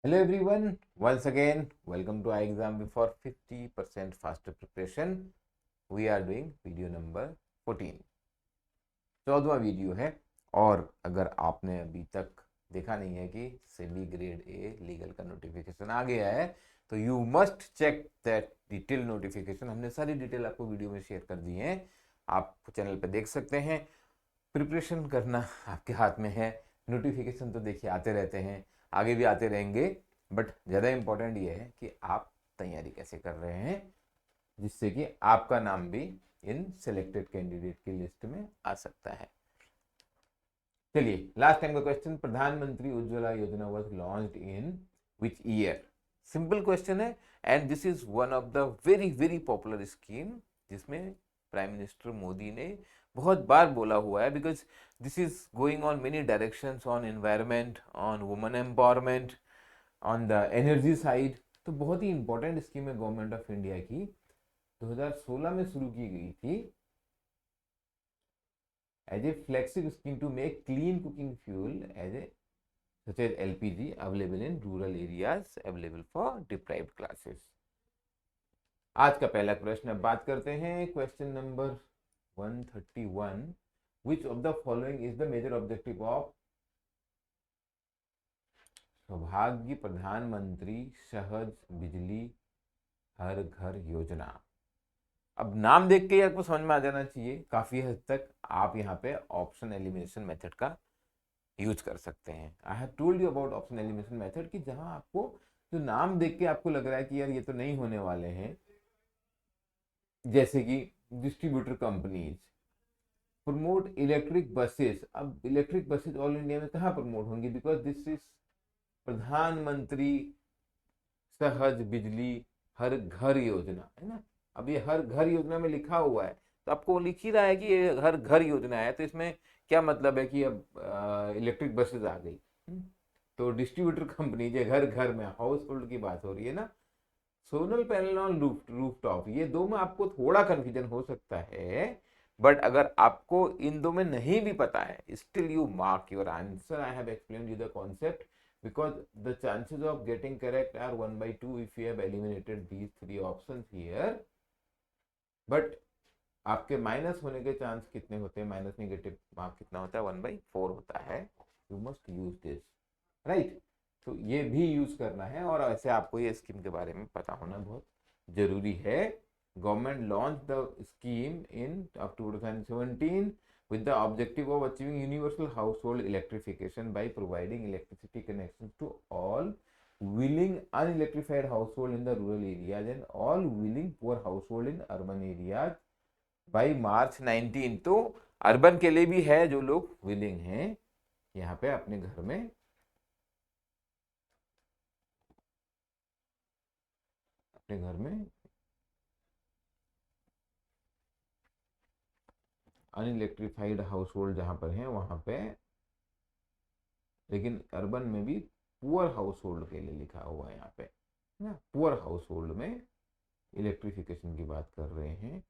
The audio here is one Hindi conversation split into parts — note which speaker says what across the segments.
Speaker 1: Hello everyone, once again, welcome to iExam for 50% faster preparation. We are doing video number 14. 14वां video है। और अगर आपने अभी तक देखा नहीं है कि सेमी ग्रेड ए लीगल का नोटिफिकेशन आ गया है तो you must check that detail notification. हमने सारी डिटेल आपको वीडियो में शेयर कर दी है, आप चैनल पे देख सकते हैं। प्रिपरेशन करना आपके हाथ में है। नोटिफिकेशन तो देखिए आते रहते हैं, आगे भी आते रहेंगे, बट ज़्यादा इम्पोर्टेंट ये है कि आप तैयारी कैसे कर रहे हैं जिससे कि आपका नाम भी इन सिलेक्टेड कैंडिडेट की लिस्ट में आ सकता है। चलिए, लास्ट टाइम का क्वेश्चन, प्रधानमंत्री Ujjwala Yojana was launched in which year? Simple question है and this is one of the very very popular scheme जिसमें प्राइम मिनिस्टर मोदी ने बहुत बार बोला हुआ है, because this is going on many directions, on environment, on women empowerment, on the energy side. तो बहुत ही इंपॉर्टेंट स्कीम है गवर्नमेंट ऑफ इंडिया की, 2016 में शुरू की गई थी as a flexible scheme to make clean cooking fuel as a such as LPG available in rural areas available for deprived classes। आज का पहला प्रश्न अब बात करते हैं, question number 131। Which of the following is the major objective of Saubhagya प्रधानमंत्री सहज बिजली हर घर योजना? अब नाम देख के आपको समझ में आ जाना चाहिए काफी हद तक। आप यहाँ पे ऑप्शन एलिमिनेशन मेथड का यूज कर सकते हैं। I have told you about option elimination method कि जहां आपको जो नाम देख के आपको लग रहा है कि यार ये तो नहीं होने वाले हैं, जैसे कि distributor companies promote electric buses. अब इलेक्ट्रिक बसेस ऑल इंडिया में कहाँ प्रमोट होंगी? बिकॉज दिस इज प्रधानमंत्री सहज बिजली हर घर योजना है ना। अब ये हर घर योजना में लिखा हुआ है तो आपको लिख ही रहा है कि ये हर घर योजना है, तो इसमें क्या मतलब है कि अब इलेक्ट्रिक बसेस आ गई। तो डिस्ट्रीब्यूटर कंपनी जो घर घर में हाउस होल्ड की बात हो रही है ना, solar panel on roof top, ये दो में आपको थोड़ा कंफ्यूजन हो सकता है, बट अगर आपको इन दो में नहीं भी पता है still you mark your answer. I have explained you the concept because the chances of getting correct are 1/2 if you have eliminated these three options here, but आपके माइनस होने के चांस कितने होते हैं? माइनस नेगेटिव मार्क कितना होता है? 1/4 होता है। You must use this, right? तो ये भी यूज करना है और ऐसे आपको ये स्कीम के बारे में पता होना बहुत जरूरी है। Government launch the scheme in October 2017 with the objective of achieving universal household electrification by providing electricity connections to all willing unelectrified household in the rural areas and all willing poor household in urban areas by मार्च 19। तो अर्बन के लिए भी है जो लोग विलिंग हैं यहाँ पे अपने घर में अनइलेक्ट्रिफाइड हाउस होल्ड जहाँ पर हैं वहाँ पे, लेकिन अर्बन में भी पुअर हाउस होल्ड के लिए लिखा हुआ है यहाँ पे ना। पुअर हाउस होल्ड में इलेक्ट्रिफिकेशन की बात कर रहे हैं।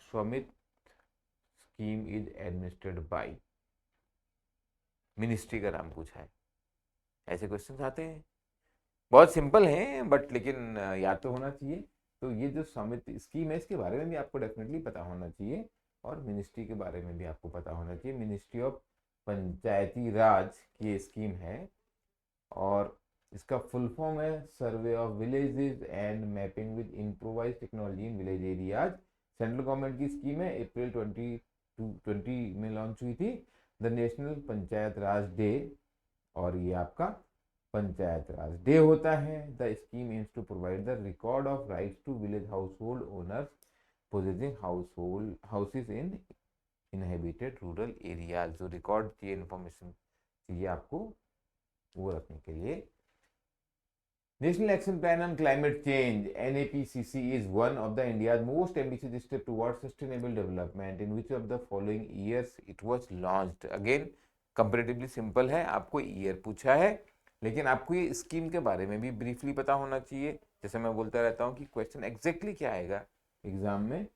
Speaker 1: स्वामित्व scheme is administered by, ministry का नाम पूछा है। ऐसे क्वेश्चन आते हैं, बहुत सिंपल हैं बट लेकिन याद तो होना चाहिए। तो ये जो स्वामित्व स्कीम है इसके बारे में भी आपको डेफिनेटली पता होना चाहिए और मिनिस्ट्री के बारे में भी आपको पता होना चाहिए। मिनिस्ट्री ऑफ पंचायती राज की स्कीम है और इसका फुल फॉर्म है survey of villages and mapping with improvise technology in village areas. Central government की स्कीम है, अप्रैल 2020 में लॉन्च हुई थी, the national panchayat raj day. और ये आपका पंचायत राज डे होता है। The scheme aims to provide the record of rights to village household owners possessing household houses in inhabited rural areas. जो रिकॉर्ड चाहिए, इंफॉर्मेशन चाहिए आपको, वो रखने के लिए national action plan on climate change NAPCC is one of the India's most ambitious step towards sustainable development in which of the following years it was launched. Again comparatively simple है, आपको ईयर पूछा है लेकिन आपको ये स्कीम के बारे में भी ब्रीफली पता होना चाहिए। जैसे मैं बोलता रहता हूँ कि क्वेश्चन एग्जैक्टली क्या आएगा एग्जाम में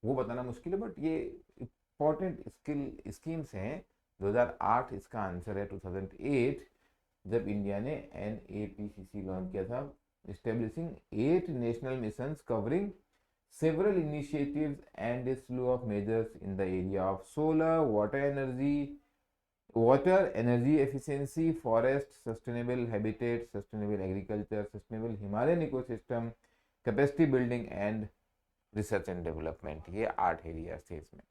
Speaker 1: वो बताना मुश्किल है, बट ये इंपॉर्टेंट स्किल स्कीम्स हैं 2008 इसका आंसर है। 2008 जब इंडिया ने NAPCC लॉन्च किया था, establishing 8 national missions covering several initiatives and a slew of measures in the area of solar, water, energy efficiency, forest, sustainable habitat, sustainable agriculture, sustainable Himalayan ecosystem, capacity building and research and development। ये 8 एरिया थे इसमें।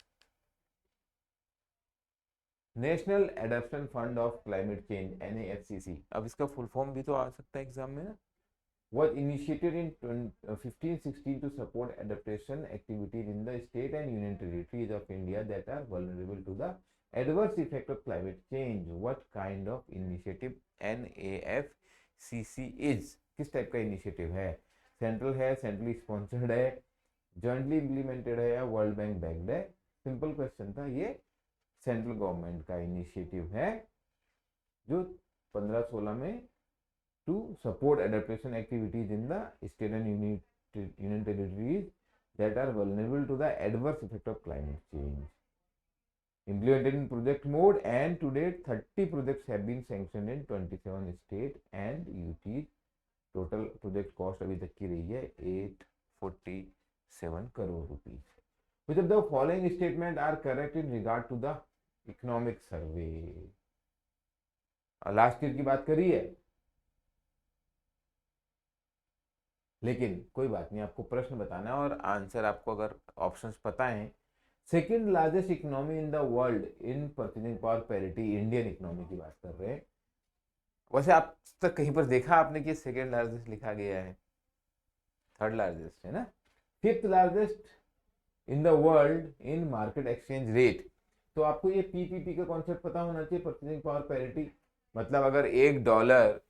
Speaker 1: National adaptation fund of climate change NAFCC, अब इसका फुल फॉर्म भी तो आ सकता है एग्जाम में ना। was initiated in 1516 to support adaptation activities in the state and union territories of India that are vulnerable to the adverse effect of climate change। What kind of initiative NAFCC is? किस टाइप का इनिशिएटिव है? सेंट्रल है, सेंट्रली स्पॉन्सर्ड है, जॉइंटली इम्प्लीमेंटेड है या वर्ल्ड बैंक बैक्ड है? सिंपल क्वेश्चन था ये। सेंट्रल गवर्नमेंट का इनिशिएटिव है जो 15-16 में to support adaptation activities in the state and union territories that are vulnerable to the adverse effect of climate change। Implemented in project mode, and to date 30 projects have been sanctioned in 27 state and UTs। total project cost अभी तक की रही है 847 crore rupees। Which of the following statement are correct in regard to the economic survey? Last year की बात करी है, लेकिन कोई बात नहीं, आपको प्रश्न बताना है और आंसर आपको अगर ऑप्शंस पता है। Second largest economy in the world in purchasing power parity, Indian economy की बात कर रहे हैं। वैसे आप तक कहीं पर देखा आपने कि सेकंड लार्जेस्ट लिखा गया है? थर्ड लार्जेस्ट है ना। Fifth largest in the world in market exchange rate, तो आपको ये PPP का कॉन्सेप्ट पता होना चाहिए, परचेजिंग पावर पैरिटी। मतलब अगर $1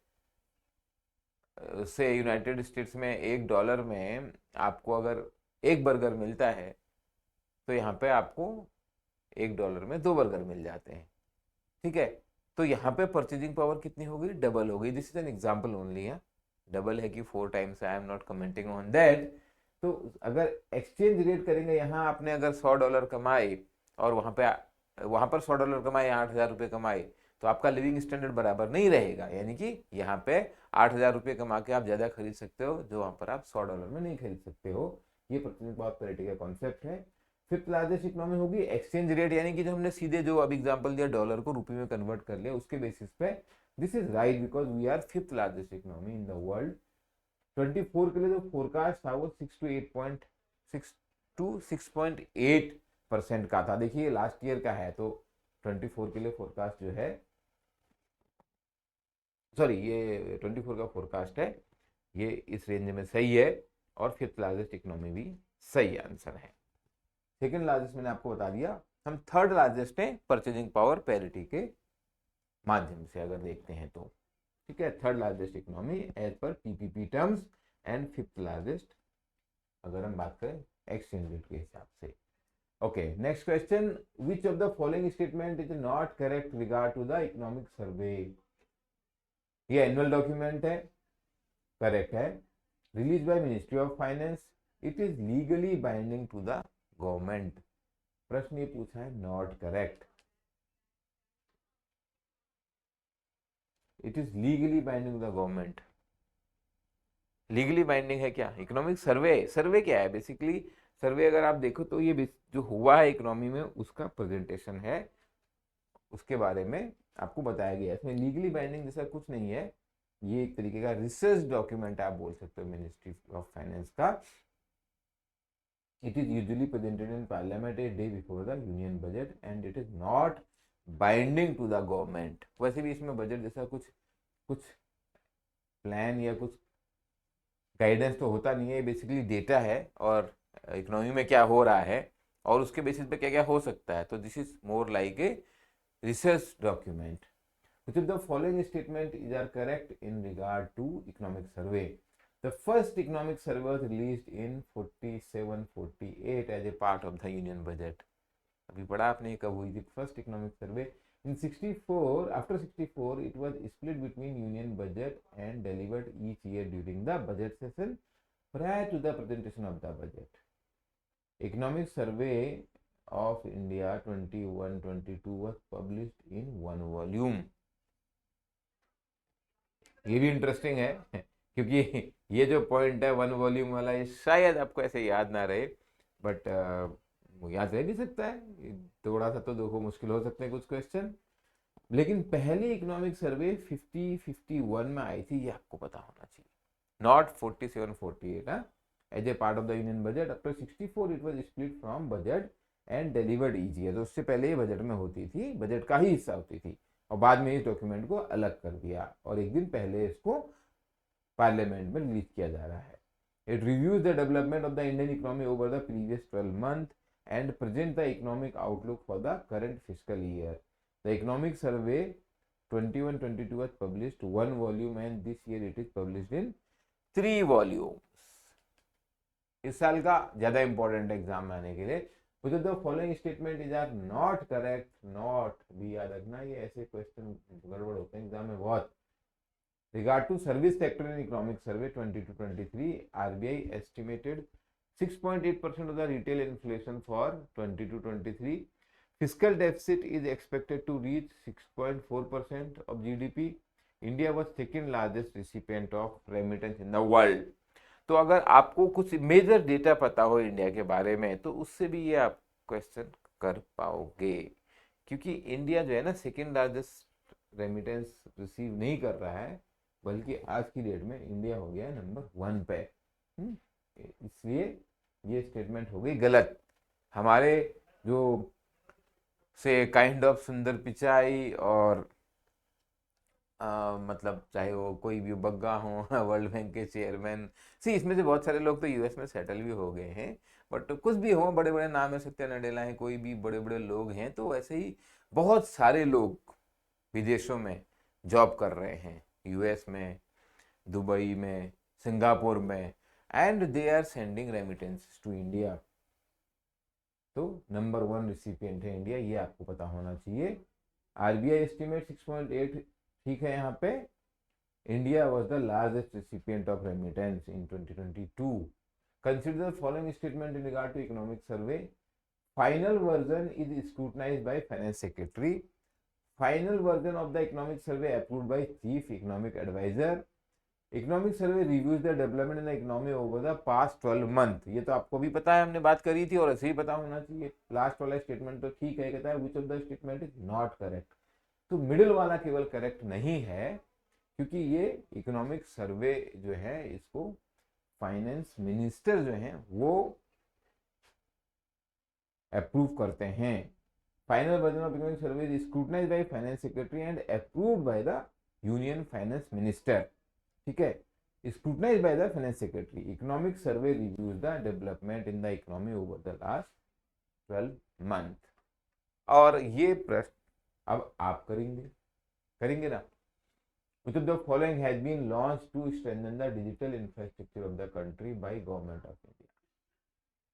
Speaker 1: से यूनाइटेड स्टेट्स में $1 में आपको अगर एक बर्गर मिलता है, तो यहाँ पे आपको $1 में 2 बर्गर मिल जाते हैं। ठीक है, तो यहाँ पे परचेजिंग पावर कितनी हो गई? डबल हो गई। This is an example only है, डबल है कि 4 times, I am not commenting on that. तो अगर एक्सचेंज रेट करेंगे, यहाँ आपने अगर $100 कमाए और वहाँ पर $100 कमाए, 8,000 रुपये कमाए, तो आपका लिविंग स्टैंडर्ड बराबर नहीं रहेगा। यानी कि यहाँ पे 8,000 रुपये कमा के आप ज़्यादा खरीद सकते हो, जो वहाँ पर आप $100 में नहीं खरीद सकते हो। ये परचेजिंग पावर पैरिटी का कॉन्सेप्ट है। फिफ्थ लार्जेस्ट इकोनॉमी होगी एक्सचेंज रेट, यानी कि जो हमने सीधे जो अब एग्जांपल दिया डॉलर को रुपये में कन्वर्ट कर लिया, उसके बेसिस पे this is right because we are fifth largest economy in the world. 24 के लिए जो फोरकास्ट था वो 6.8% का था। देखिए लास्ट ईयर का है, तो 24 के लिए फोरकास्ट जो है, सॉरी ये 24 का फोरकास्ट है, ये इस रेंज में सही है और फिफ्थ लार्जेस्ट इकोनॉमी भी सही आंसर है। सेकेंड लार्जेस्ट मैंने आपको बता दिया। हम थर्ड लार्जेस्ट हैं परचेजिंग पावर पैरिटी के माध्यम से अगर देखते हैं तो। ठीक है, third largest economy as per PPP terms, and fifth largest अगर हम बात करें एक्सचेंज रेट के हिसाब से। Okay, next question, which of the following statement is not correct regard to the economic survey? ये एनुअल डॉक्यूमेंट है, करेक्ट है। Release by ministry of finance, it is legally binding to the government. प्रश्न ये पूछा है, not correct. It is legally binding the government. Legally binding है क्या? इकोनॉमिक सर्वे, सर्वे क्या है बेसिकली? सर्वे अगर आप देखो तो ये जो हुआ है इकोनॉमी में उसका प्रेजेंटेशन है, उसके बारे में आपको बताया गया है। इसमें लीगली बाइंडिंग जैसा कुछ नहीं है, ये एक तरीके का रिसर्च डॉक्यूमेंट आप बोल सकते हो मिनिस्ट्री ऑफ फाइनेंस का। It is usually presented in parliament a day before the union budget and it is not binding to the government। वैसे भी इसमें बजट जैसा कुछ प्लान या कुछ गाइडेंस तो होता नहीं है, बेसिकली डेटा है और इकोनॉमी में क्या हो रहा है और उसके बेसिस पे क्या क्या हो सकता है। तो this is more like a research document. Which of the following statement is are correct in regard to economic survey? The first economic survey was released in 47-48 as a part of the union budget। अभी पढ़ा आपने कब हुई थी first economic survey? In 64, after 64 it was split between union budget and delivered each year during the budget session prior to the presentation of the budget। Economic survey of India 21-22 was published in one volume. ये भी इंटरेस्टिंग है क्योंकि ये जो पॉइंट है वन वॉल्यूम वाला, ये शायद आपको ऐसे याद ना रहे, बट याद रह भी सकता है। थोड़ा सा तो देखो मुश्किल हो सकते हैं कुछ क्वेश्चन, लेकिन पहली इकोनॉमिक सर्वे 50-51 में आई थी, ये आपको पता होना चाहिए, not 47-48। As a part of the union budget after 64 it was split from budget and delivered easier. तो उससे पहले ये बजट में होती थी, बजट का ही हिस्सा होती थी, और बाद में इस डॉक्यूमेंट को अलग कर दिया और एक दिन पहले इसको पार्लियामेंट में रिलीज किया जा रहा है। It reviews the development of the Indian economy over the previous 12 month and present the economic outlook for the current fiscal year. The economic survey 21-22 was published one volume and this year it is published in 3 volumes. इस साल का ज्यादा इंपॉर्टेंट एग्जाम में आने के लिए which of the following statement is are not correct, not भी याद रखना, ये ऐसे क्वेश्चन गड़बड़ होते हैं एग्जाम में बहुत। Regard to service sector in economic survey 22-23, RBI estimated 6.8% of the retail inflation for 22-23. Fiscal deficit is expected to reach 6.4% of GDP. India was second largest recipient of remittance in the world. तो अगर आपको कुछ मेजर डेटा पता हो इंडिया के बारे में तो उससे भी ये आप क्वेश्चन कर पाओगे, क्योंकि इंडिया जो है ना सेकेंड लार्जेस्ट रेमिटेंस रिसीव नहीं कर रहा है, बल्कि आज की डेट में इंडिया हो गया है नंबर 1 पे। इसलिए ये स्टेटमेंट हो गई गलत। हमारे जो से काइंड ऑफ सुंदर पिचाई और मतलब चाहे वो कोई भी बग्गा हो वर्ल्ड बैंक के चेयरमैन, इसमें से बहुत सारे लोग तो यूएस में सेटल भी हो गए हैं, बट कुछ भी हो, बड़े बड़े नाम है, सत्या नडेला है, कोई भी बड़े बड़े लोग हैं, तो ऐसे ही बहुत सारे लोग विदेशों में जॉब कर रहे हैं, यूएस में, दुबई में, सिंगापुर में, and they are sending remittance to India. तो नंबर 1 रिसिपिएंट है इंडिया, ये आपको पता होना चाहिए। आरबीआई एस्टिमेट 6.8 ठीक है। यहाँ पे India was the largest recipient of remittance in 2022। Consider the following statement in regard to economic survey. Final version is scrutinised by finance secretary. Final version of the economic survey approved by chief economic adviser. Economic survey reviews the development in the economy over the past 12 month. ये तो आपको भी पता है, हमने बात करी थी और ऐसे ही पता होना चाहिए। लास्ट वाला स्टेटमेंट तो ठीक है, कहता है which of the statement is not correct. तो मिडिल वाला केवल करेक्ट नहीं है, क्योंकि ये इकोनॉमिक सर्वे जो है इसको फाइनेंस मिनिस्टर जो है वो अप्रूव करते हैं। Final version of economic survey is scrutinised by finance secretary and approved by the union finance minister. ठीक है, scrutinised by the finance secretary. Economic survey reviews the development in the economy over the last 12 month. और ये प्रश्न अब आप करेंगे ना। Which of the following has been launched to strengthen the digital infrastructure of the country by government of India?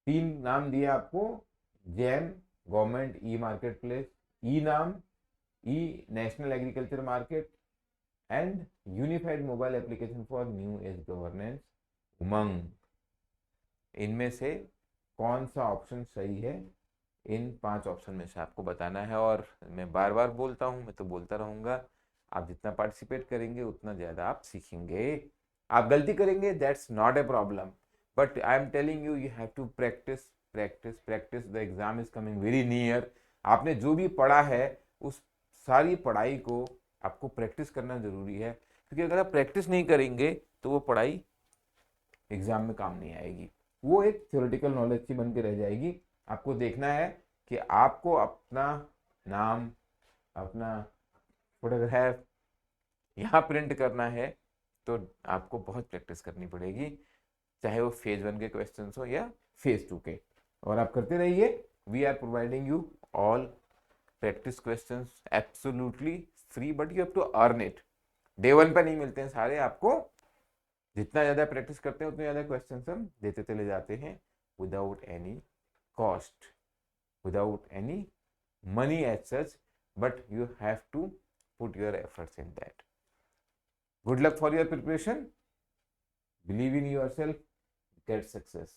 Speaker 1: 3 नाम दिए आपको, GeM government e market place, e NAM e national agriculture market and unified mobile application for new age governance Umang. इनमें से कौन सा ऑप्शन सही है? इन 5 ऑप्शन में से आपको बताना है। और मैं बार बार बोलता हूँ, मैं तो बोलता रहूँगा, आप जितना पार्टिसिपेट करेंगे उतना ज़्यादा आप सीखेंगे। आप गलती करेंगे, that's not a problem, but I am telling you, you have to practice practice practice. The exam is coming very near. आपने जो भी पढ़ा है उस सारी पढ़ाई को आपको प्रैक्टिस करना जरूरी है, क्योंकि अगर आप प्रैक्टिस नहीं करेंगे तो वो पढ़ाई एग्जाम में काम नहीं आएगी, वो एक थ्योरेटिकल नॉलेज सी बन के रह जाएगी। आपको देखना है कि आपको अपना नाम, अपना फोटोग्राफ यहाँ प्रिंट करना है, तो आपको बहुत प्रैक्टिस करनी पड़ेगी, चाहे वो फेज 1 के क्वेश्चंस हो या फेज 2 के। और आप करते रहिए। We are providing you all practice questions absolutely free, but you have to earn it. Day 1 पे नहीं मिलते हैं सारे आपको। जितना ज़्यादा प्रैक्टिस करते हैं उतने ज़्यादा क्वेश्चंस हम देते चले जाते हैं without any cost, without any money as such, but you have to put your efforts in that. Good luck for your preparation. Believe in yourself. Get success.